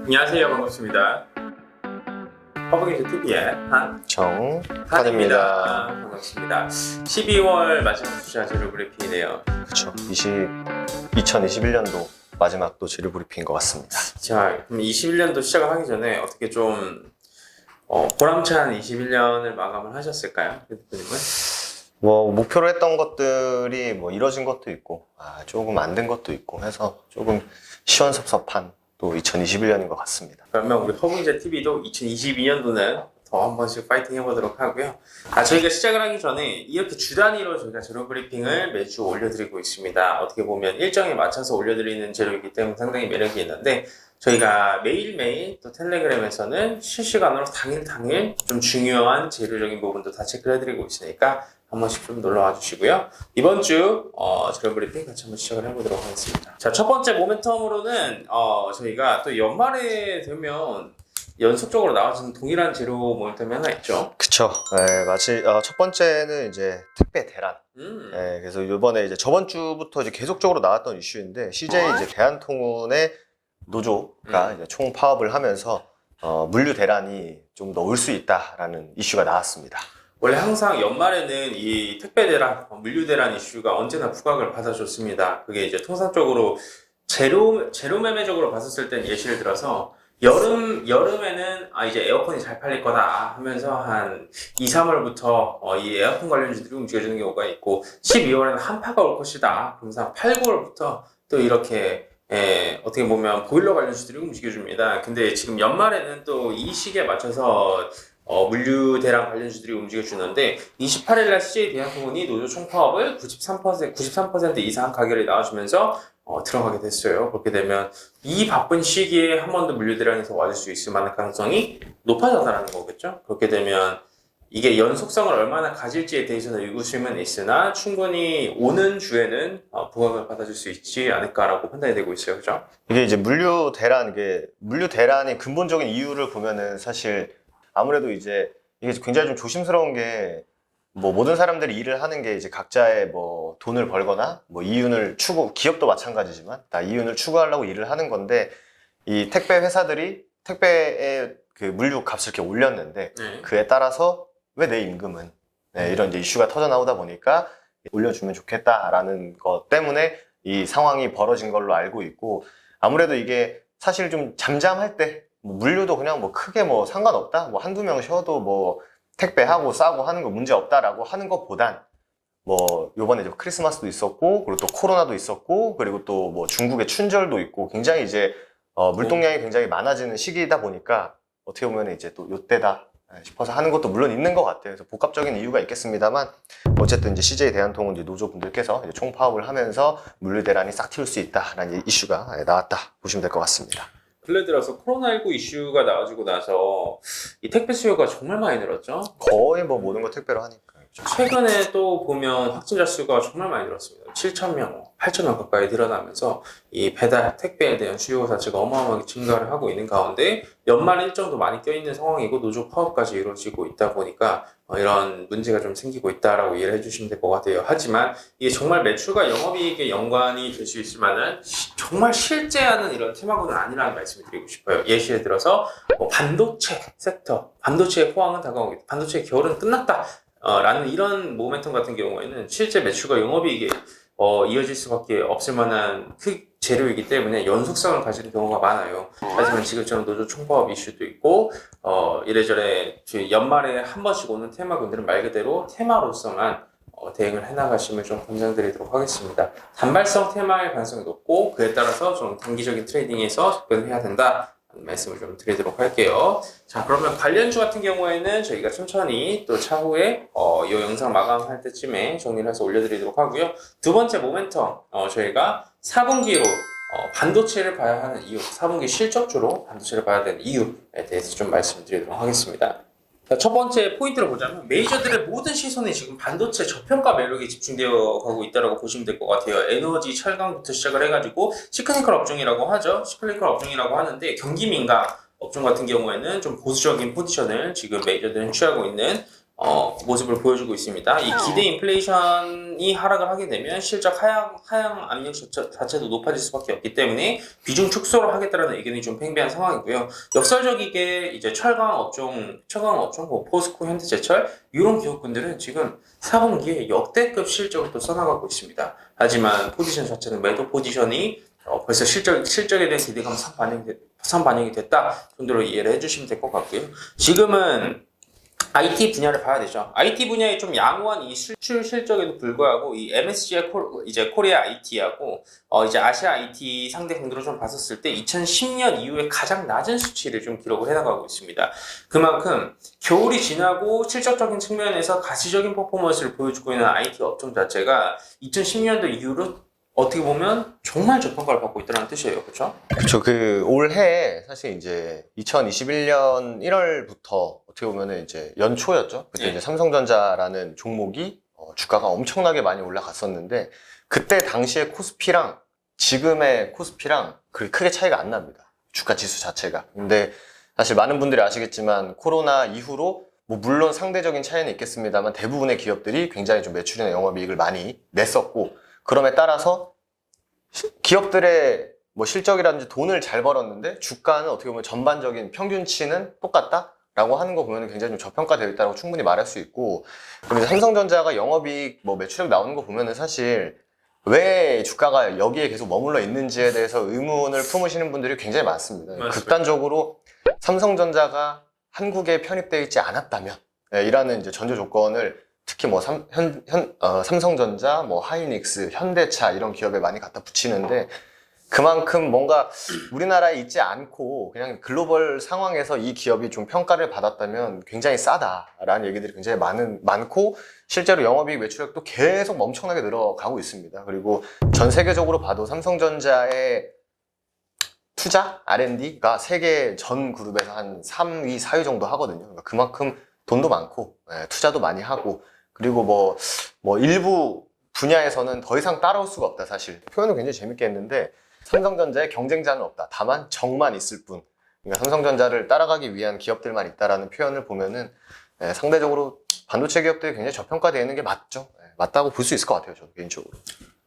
안녕하세요. 반갑습니다. 허브게이트 TV의 정환입니다. 반갑습니다. 12월 마지막 주자 재료 브리핑이네요. 그렇죠. 2021년도 마지막 또 재료 브리핑인 것 같습니다. 자, 그럼 21년도 시작을 하기 전에 어떻게 좀 보람찬 21년을 마감을 하셨을까요? 대표님은? 뭐 목표로 했던 것들이 뭐 이뤄진 것도 있고 조금 안 된 것도 있고 해서 조금 시원섭섭한 또 2021년인 것 같습니다. 그러면 우리 허브게이트 TV도 2022년도는 더 한 번씩 파이팅 해보도록 하고요. 저희가 시작을 하기 전에 이렇게 주 단위로 저희가 재료 브리핑을 매주 올려드리고 있습니다. 어떻게 보면 일정에 맞춰서 올려드리는 재료이기 때문에 상당히 매력이 있는데 저희가 매일매일 또 텔레그램에서는 실시간으로 당일 좀 중요한 재료적인 부분도 다 체크를 해드리고 있으니까 한 번씩 좀 놀러와 주시고요. 이번 주 재료 브리핑 같이 한번 시작을 해보도록 하겠습니다. 자, 첫 번째 모멘텀으로는 저희가 또 연말에 되면 연속적으로 나와주는 동일한 재료 모멘텀이 하나 있죠. 그쵸. 네, 마치 첫 번째는 이제 택배 대란. 네, 그래서 이번에 이제 저번 주부터 이제 계속적으로 나왔던 이슈인데 CJ 이제 대한통운의 노조가 이제 총 파업을 하면서 물류 대란이 좀 더 올 수 있다라는 이슈가 나왔습니다. 원래 항상 연말에는 이 택배 대란, 물류 대란 이슈가 언제나 부각을 받아줬습니다. 그게 이제 통상적으로 재료 매매적으로 봤었을 땐 예시를 들어서 여름에는 이제 에어컨이 잘 팔릴 거다 하면서 한 2, 3월부터 이 에어컨 관련주들이 움직여주는 경우가 있고 12월에는 한파가 올 것이다. 그러면서 한 8, 9월부터 또 이렇게 어떻게 보면 보일러 관련주들이 움직여줍니다. 근데 지금 연말에는 또 이 시기에 맞춰서 물류 대란 관련주들이 움직여주는데 28일날 CJ 대한통운이 노조 총파업을 93% 이상 가결이 나와주면서 들어가게 됐어요. 그렇게 되면 이 바쁜 시기에 한 번 더 물류 대란에서 와줄 수 있을 만한 가능성이 높아졌다는 거겠죠. 그렇게 되면 이게 연속성을 얼마나 가질지에 대해서는 의구심은 있으나 충분히 오는 주에는 부각을 받아줄 수 있지 않을까라고 판단이 되고 있어요. 그죠? 이게 이제 물류 대란의 근본적인 이유를 보면은 사실 아무래도 이제 이게 굉장히 좀 조심스러운 게 뭐 모든 사람들이 일을 하는 게 이제 각자의 뭐 돈을 벌거나 뭐 이윤을 기업도 마찬가지지만 다 이윤을 추구하려고 일을 하는 건데 이 택배 회사들이 택배의 그 물류 값을 이렇게 올렸는데 그에 따라서 왜 내 임금은 이런 이제 이슈가 터져 나오다 보니까 올려주면 좋겠다라는 것 때문에 이 상황이 벌어진 걸로 알고 있고 아무래도 이게 사실 좀 잠잠할 때 물류도 그냥 뭐 크게 뭐 상관없다 뭐 한두 명 쉬어도 뭐 택배하고 싸고 하는 거 문제 없다라고 하는 것보단 뭐 요번에 이제 크리스마스도 있었고 그리고 또 코로나도 있었고 그리고 또 뭐 중국의 춘절도 있고 굉장히 이제 물동량이 굉장히 많아지는 시기이다 보니까 어떻게 보면 이제 또 요때다 싶어서 하는 것도 물론 있는 것 같아요. 그래서 복합적인 이유가 있겠습니다만 어쨌든 이제 CJ 대한통운 이제 노조분들께서 이제 총파업을 하면서 물류 대란이 싹 틔울 수 있다라는 이슈가 나왔다 보시면 될 것 같습니다. 근래 들어서 코로나19 이슈가 나와지고 나서 이 택배 수요가 정말 많이 늘었죠. 거의 뭐 모든 거 택배로 하니까. 최근에 또 보면 확진자 수가 정말 많이 늘었습니다. 7,000명, 8,000명 가까이 늘어나면서 이 배달, 택배에 대한 수요 자체가 어마어마하게 증가를 하고 있는 가운데 연말 일정도 많이 껴있는 상황이고 노조 파업까지 이루어지고 있다 보니까 이런 문제가 좀 생기고 있다라고 이해를 해주시면 될 것 같아요. 하지만 이게 정말 매출과 영업이익에 연관이 될 수 있을 만한 정말 실제하는 이런 테마군은 아니라는 말씀을 드리고 싶어요. 예시를 들어서 반도체 섹터, 반도체의 호황은 다가오고 있다. 반도체의 겨울은 끝났다. 라는 이런 모멘텀 같은 경우에는 실제 매출과 영업이익에 이어질 수밖에 없을 만한 재료이기 때문에 연속성을 가지는 경우가 많아요. 하지만 지금처럼 노조 총파업 이슈도 있고 이래저래 연말에 한 번씩 오는 테마군들은 말 그대로 테마로서만 대응을 해나가심을 좀 권장드리도록 하겠습니다. 단발성 테마일 가능성이 높고 그에 따라서 좀 단기적인 트레이딩에서 접근을 해야 된다. 말씀을 좀 드리도록 할게요. 자, 그러면 관련주 같은 경우에는 저희가 천천히 또 차후에 이 영상 마감할 때쯤에 정리를 해서 올려드리도록 하고요. 두 번째 모멘텀 저희가 4분기로 반도체를 봐야 하는 이유, 4분기 실적주로 반도체를 봐야 되는 이유에 대해서 좀 말씀드리도록 하겠습니다. 자, 첫 번째 포인트를 보자면 메이저들의 모든 시선이 지금 반도체 저평가 매력에 집중되어 가고 있다고 보시면 될 것 같아요. 에너지, 철강부터 시작을 해가지고 시크니컬 업종이라고 하죠. 시크니컬 업종이라고 하는데 경기 민감 업종 같은 경우에는 좀 보수적인 포지션을 지금 메이저들은 취하고 있는 모습을 보여주고 있습니다. 이 기대 인플레이션이 하락을 하게 되면 실적 하향 압력 자체도 높아질 수밖에 없기 때문에 비중 축소를 하겠다는 의견이 좀 팽배한 상황이고요. 역설적이게 이제 철강 업종, 뭐 포스코, 현대제철 이런 기업군들은 지금 4분기에 역대급 실적을 또 써나가고 있습니다. 하지만 포지션 자체는 매도 포지션이 벌써 실적에 대한 기대감 선반영이 됐다 정도로 이해를 해주시면 될 것 같고요. 지금은 IT 분야를 봐야 되죠. IT 분야에 좀 양호한 이 수출 실적에도 불구하고 이 MSCI 이제 코리아 IT하고 이제 아시아 IT 상대 강도로 좀 봤었을 때 2010년 이후에 가장 낮은 수치를 좀 기록을 해나가고 있습니다. 그만큼 겨울이 지나고 실적적인 측면에서 가시적인 퍼포먼스를 보여주고 있는 IT 업종 자체가 2010년도 이후로 어떻게 보면 정말 저평가를 받고 있다는 뜻이에요. 그렇죠? 그렇죠. 그 올해 사실 이제 2021년 1월부터 어떻게 보면은 이제 연초였죠. 그때 네. 이제 삼성전자라는 종목이 주가가 엄청나게 많이 올라갔었는데 그때 당시의 코스피랑 지금의 코스피랑 그렇게 크게 차이가 안 납니다. 주가 지수 자체가. 근데 사실 많은 분들이 아시겠지만 코로나 이후로 뭐 물론 상대적인 차이는 있겠습니다만 대부분의 기업들이 굉장히 좀 매출이나 영업이익을 많이 냈었고 그럼에 따라서 기업들의 뭐 실적이라든지 돈을 잘 벌었는데 주가는 어떻게 보면 전반적인 평균치는 똑같다라고 하는 거 보면 굉장히 좀 저평가되어 있다고 충분히 말할 수 있고 그리고 이제 삼성전자가 영업이익 뭐 매출액 나오는 거 보면은 사실 왜 주가가 여기에 계속 머물러 있는지에 대해서 의문을 품으시는 분들이 굉장히 많습니다. 맞습니다. 극단적으로 삼성전자가 한국에 편입되어 있지 않았다면 이라는 이제 전제 조건을 특히 뭐 삼성전자, 뭐 하이닉스, 현대차 이런 기업에 많이 갖다 붙이는데 그만큼 뭔가 우리나라에 있지 않고 그냥 글로벌 상황에서 이 기업이 좀 평가를 받았다면 굉장히 싸다라는 얘기들이 굉장히 많고 실제로 영업이익 매출액도 계속 엄청나게 늘어가고 있습니다. 그리고 전 세계적으로 봐도 삼성전자의 투자, R&D가 세계 전 그룹에서 한 3위, 4위 정도 하거든요. 그러니까 그만큼 돈도 많고 투자도 많이 하고 그리고 뭐 일부 분야에서는 더 이상 따라올 수가 없다 사실. 표현을 굉장히 재밌게 했는데 삼성전자에 경쟁자는 없다. 다만 정만 있을 뿐. 그러니까 삼성전자를 따라가기 위한 기업들만 있다라는 표현을 보면은 상대적으로 반도체 기업들이 굉장히 저평가되어 있는 게 맞죠. 맞다고 볼 수 있을 것 같아요. 저도 개인적으로.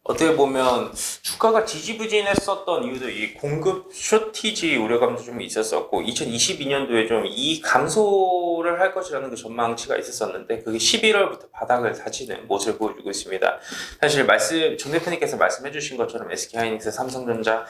어떻게 보면 주가가 지지부진했었던 이유도 이 공급 쇼티지 우려감도 좀 있었었고 2022년도에 좀 이 감소를 할 것이라는 그 전망치가 있었었는데 그게 11월부터 바닥을 다지는 모습을 보여주고 있습니다. 사실 정 대표님께서 말씀해 주신 것처럼 SK하이닉스, 삼성전자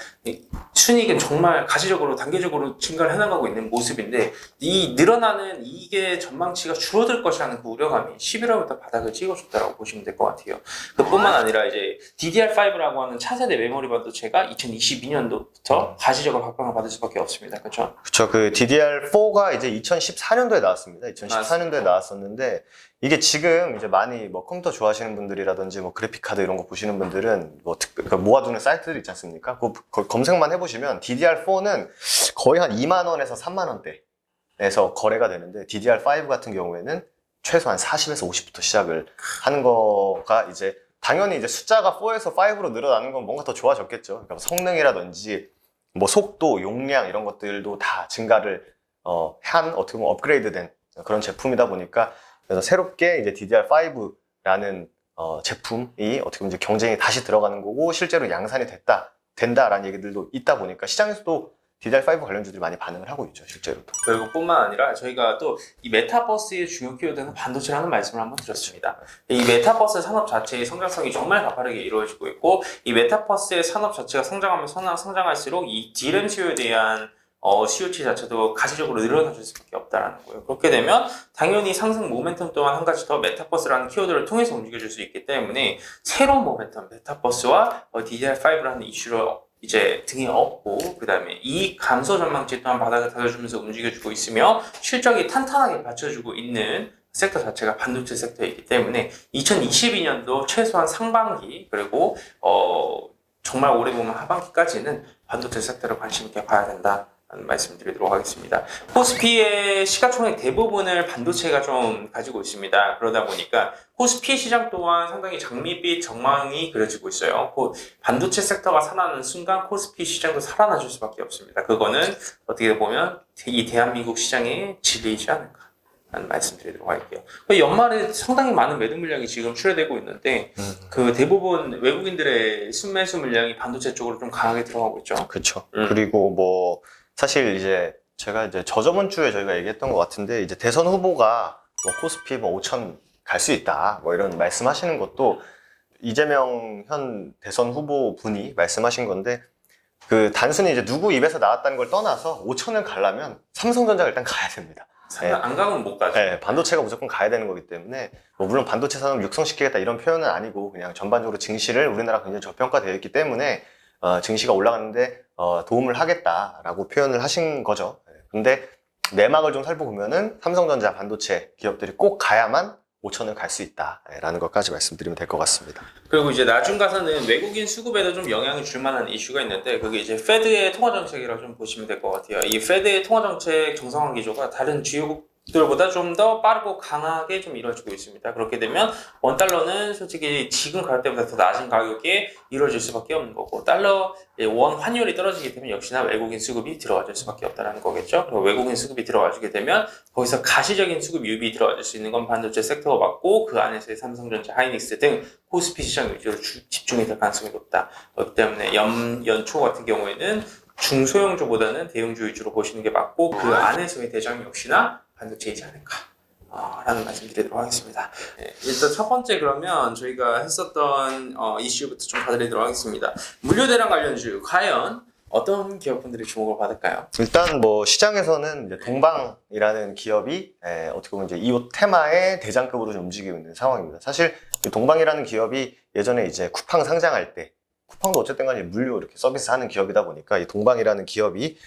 순이익은 정말 가시적으로 단계적으로 증가를 해나가고 있는 모습인데 이 늘어나는 이익의 전망치가 줄어들 것이라는 그 우려감이 11월부터 바닥을 찍어줬다고 보시면 될 것 같아요. 그뿐만 아니라 이제 DDR5라고 하는 차세대 메모리 반도체가 2022년도부터 가시적으로 각광을 받을 수밖에 없습니다. 그렇죠? 그쵸. 그 DDR4가 이제 2014년도에 나왔습니다. 2014년도에 나왔었는데 이게 지금 이제 많이 뭐 컴퓨터 좋아하시는 분들이라든지 뭐 그래픽 카드 이런 거 보시는 분들은 뭐 그러니까 모아두는 사이트들 있지 않습니까? 그거 검색만 해보시면 DDR4는 거의 한 2만 원에서 3만 원대에서 거래가 되는데 DDR5 같은 경우에는 최소한 40에서 50부터 시작을 하는 거가 이제 당연히 이제 숫자가 4에서 5로 늘어나는 건 뭔가 더 좋아졌겠죠. 그러니까 성능이라든지 뭐 속도, 용량 이런 것들도 다 증가를 한 어떻게 보면 업그레이드된 그런 제품이다 보니까 그래서 새롭게 이제 DDR5라는 제품이 어떻게 보면 이제 경쟁이 다시 들어가는 거고 실제로 양산이 된다라는 얘기들도 있다 보니까 시장에서도 DDR5 관련주들이 많이 반응을 하고 있죠, 실제로. 그리고 뿐만 아니라 저희가 또 이 메타버스의 주요 키워드는 반도체라는 말씀을 한번 드렸습니다. 이 메타버스 산업 자체의 성장성이 정말 가파르게 이루어지고 있고 이 메타버스의 산업 자체가 성장할수록 이 DRAM 수요에 대한 COT 자체도 가시적으로 늘어나줄 수밖에 없다라는 거예요. 그렇게 되면 당연히 상승 모멘텀 또한 한 가지 더 메타버스라는 키워드를 통해서 움직여줄 수 있기 때문에 새로운 모멘텀 메타버스와 DDR5라는 이슈를 이제 등에 업고 그 다음에 이익 감소 전망치 또한 바닥을 다져주면서 움직여주고 있으며 실적이 탄탄하게 받쳐주고 있는 섹터 자체가 반도체 섹터이기 때문에 2022년도 최소한 상반기 그리고 정말 오래 보면 하반기까지는 반도체 섹터를 관심 있게 봐야 된다. 말씀드리도록 하겠습니다. 코스피의 시가총액 대부분을 반도체가 좀 가지고 있습니다. 그러다 보니까 코스피 시장 또한 상당히 장밋빛 전망이 그려지고 있어요. 반도체 섹터가 살아나는 순간 코스피 시장도 살아나줄 수밖에 없습니다. 그거는 어떻게 보면 이 대한민국 시장의 진리이지 않을까. 라는 말씀드리도록 할게요. 연말에 상당히 많은 매도 물량이 지금 출하되고 있는데 그 대부분 외국인들의 순매수 물량이 반도체 쪽으로 좀 강하게 들어가고 있죠. 그렇죠. 그리고 뭐 사실 이제 제가 이제 저저번 주에 저희가 얘기했던 것 같은데 이제 대선 후보가 뭐 코스피 뭐 5천 갈 수 있다 뭐 이런 말씀하시는 것도 이재명 현 대선 후보 분이 말씀하신 건데 그 단순히 이제 누구 입에서 나왔다는 걸 떠나서 5천을 가려면 삼성전자가 일단 가야 됩니다. 안 가면 못 가죠. 네, 반도체가 무조건 가야 되는 거기 때문에 뭐 물론 반도체 산업 육성시키겠다 이런 표현은 아니고 그냥 전반적으로 증시를 우리나라 굉장히 저평가되어 있기 때문에 증시가 올라가는데 도움을 하겠다라고 표현을 하신 거죠. 근데 내막을 좀 살펴보면은 삼성전자 반도체 기업들이 꼭 가야만 5천을 갈 수 있다라는 것까지 말씀드리면 될 것 같습니다. 그리고 이제 나중 가서는 외국인 수급에도 좀 영향을 줄 만한 이슈가 있는데 그게 이제 페드의 통화 정책이라고 좀 보시면 될 것 같아요. 이 페드의 통화 정책 정상화 기조가 다른 주요국들보다 좀 더 빠르고 강하게 좀 이루어지고 있습니다. 그렇게 되면 원달러는 솔직히 지금 갈 때보다 더 낮은 가격에 이루어질 수밖에 없는 거고 달러 원 환율이 떨어지게 되면 역시나 외국인 수급이 들어와줄 수밖에 없다는 거겠죠. 그리고 외국인 수급이 들어와주게 되면 거기서 가시적인 수급 유입이 들어와줄 수 있는 건 반도체 섹터가 맞고 그 안에서의 삼성전자, 하이닉스 등 코스피 시장 위주로 집중이 될 가능성이 높다. 그렇기 때문에 연초 같은 경우에는 중소형주보다는 대형주 위주로 보시는 게 맞고 그 안에서의 대장 역시나 반도체이지 않을까 라는 말씀 드리도록 하겠습니다. 네, 일단 첫 번째 그러면 저희가 했었던 이슈부터 좀 봐드리도록 하겠습니다. 물류대란 관련주 과연 어떤 기업분들이 주목을 받을까요? 일단 뭐 시장에서는 이제 동방이라는 기업이 어떻게 보면 이제 이 테마의 대장급으로 좀 움직이고 있는 상황입니다. 사실 동방이라는 기업이 예전에 이제 쿠팡 상장할 때 쿠팡도 어쨌든 간에 물류 이렇게 서비스하는 기업이다 보니까 이 동방이라는 기업이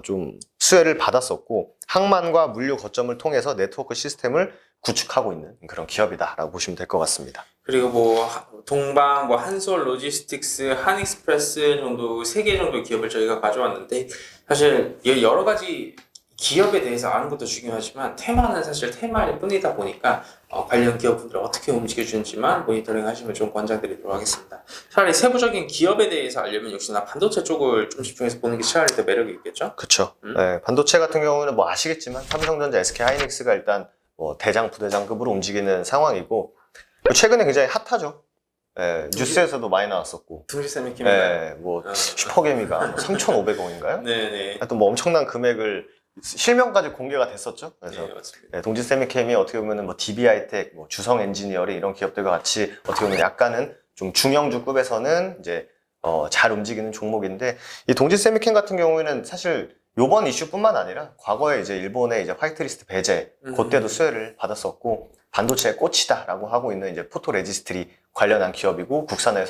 좀 수혜를 받았었고 항만과 물류 거점을 통해서 네트워크 시스템을 구축하고 있는 그런 기업이다라고 보시면 될 것 같습니다. 그리고 뭐 동방, 뭐 한솔 로지스틱스, 한익스프레스 정도 3개 정도 기업을 저희가 가져왔는데 사실 여러 가지 기업에 대해서 아는 것도 중요하지만 테마는 사실 테마일 뿐이다 보니까 관련 기업분들 어떻게 움직여주는지만 모니터링 하시면 좀 권장드리도록 하겠습니다. 차라리 세부적인 기업에 대해서 알려면 역시나 반도체 쪽을 좀 집중해서 보는 게 차라리 더 매력이 있겠죠? 그렇죠. 네, 반도체 같은 경우는 뭐 아시겠지만 삼성전자, SK 하이닉스가 일단 뭐 대장, 부대장급으로 움직이는 상황이고 최근에 굉장히 핫하죠. 네, 뉴스에서도 많이 나왔었고 둥지쌤이 네, 뭐 슈퍼개미가 3,500원인가요? 네네. 하여튼 뭐 엄청난 금액을 실명까지 공개가 됐었죠. 그래서 네, 맞습니다. 네, 동지세미캠이 어떻게 보면은 뭐 DB하이텍, 뭐 주성 엔지니어링 이런 기업들과 같이 어떻게 보면 약간은 좀 중형주급에서는 이제 잘 움직이는 종목인데 이 동지세미캠 같은 경우에는 사실 요번 이슈뿐만 아니라 과거에 이제 일본의 이제 화이트리스트 배제 그때도 수혜를 받았었고 반도체의 꽃이다라고 하고 있는 이제 포토 레지스트리 관련한 기업이고 국산에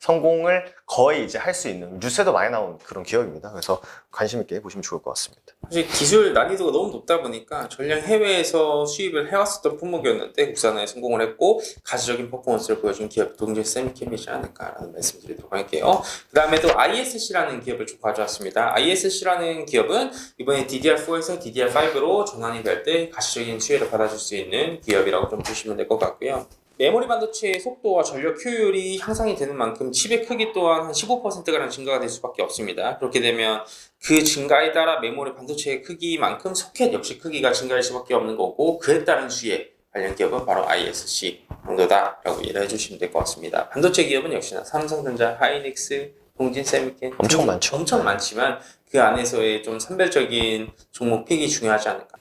성공을 거의 이제 할 수 있는 뉴스에도 많이 나온 그런 기업입니다. 그래서 관심 있게 보시면 좋을 것 같습니다. 사실 기술 난이도가 너무 높다 보니까 전량 해외에서 수입을 해왔었던 품목이었는데 국산화에 성공을 했고 가시적인 퍼포먼스를 보여준 기업 동질 세미캠이지 않을까라는 말씀드리도록 할게요. 그 다음에 또 ISC라는 기업을 좀 가져왔습니다. ISC라는 기업은 이번에 DDR4에서 DDR5로 전환이 될 때 가시적인 수혜를 받아줄 수 있는 기업이라고 좀 보시면 될 것 같고요. 메모리 반도체의 속도와 전력 효율이 향상이 되는 만큼 칩의 크기 또한 한 15%가량 증가가 될 수밖에 없습니다. 그렇게 되면 그 증가에 따라 메모리 반도체의 크기만큼 소켓 역시 크기가 증가할 수밖에 없는 거고 그에 따른 수혜 관련 기업은 바로 ISC 정도다라고 이해를 해주시면 될 것 같습니다. 반도체 기업은 역시나 삼성전자, 하이닉스, 동진세미캠 엄청 많죠. 엄청 많지만 그 안에서의 좀 선별적인 종목 픽이 중요하지 않을까.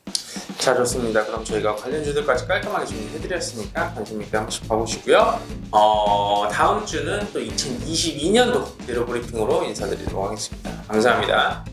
자, 좋습니다. 그럼 저희가 관련주들까지 깔끔하게 정리해드렸으니까 관심 있게 한 번씩 봐보시고요. 다음 주는 또 2022년도 내로 브리핑으로 인사드리도록 하겠습니다. 감사합니다.